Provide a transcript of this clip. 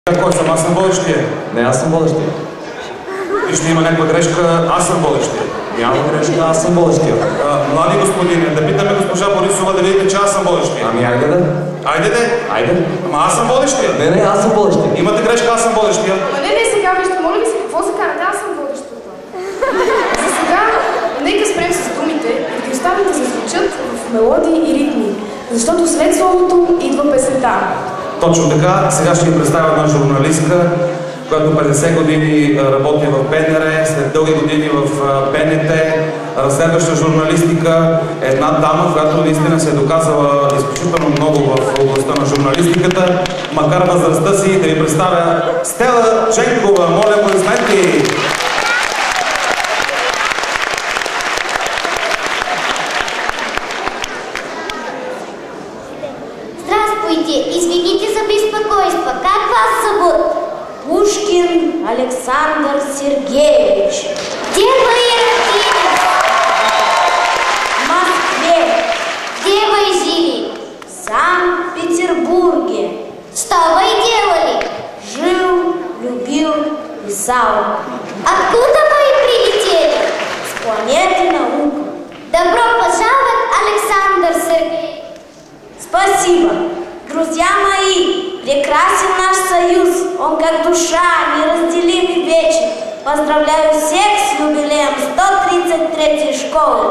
Кой съм? Аз съм водещия. Не, аз съм водещия. И ще има някаква грешка, аз съм водещия. Няма грешка, аз съм водещия. Млади господине, да питаме госпожа Борисова да видите, че аз съм водещия. Ами айде да. Айде де. Айде. Ама аз съм водещия. Не, аз съм водещия. Имате грешка, аз съм водещия. Ама не, сега вижте, моля ви се, какво се карате? Аз съм водещата. За сега, нека спрем с думите и ги оставим да се звучат в мелодии и ритми. Защото след словото идва песента. Точно така, сега ще ви представя една журналистка, която 50 години работи в БНР, след дълги години в БНТ, разследваща журналистика, една дама, която наистина се е доказала изключително много в областта на журналистиката, макар възрастта си, да ви представя Стела Дженкова. Моля, аплодисменти! Здравствуйте! Извините за беспокойство. Как вас зовут? Пушкин Александр Сергеевич. Где вы родились? В Москве. Где вы жили? В Санкт-Петербурге. Что вы делали? Жил, любил, писал. Откуда вы прилетели? С планеты наука. Добро пожаловать, Александр Сергеевич. Спасибо. Друзья мои, прекрасен наш союз. Он как душа, неразделим и вечен. Поздравляю всех с юбилеем 133-й школы.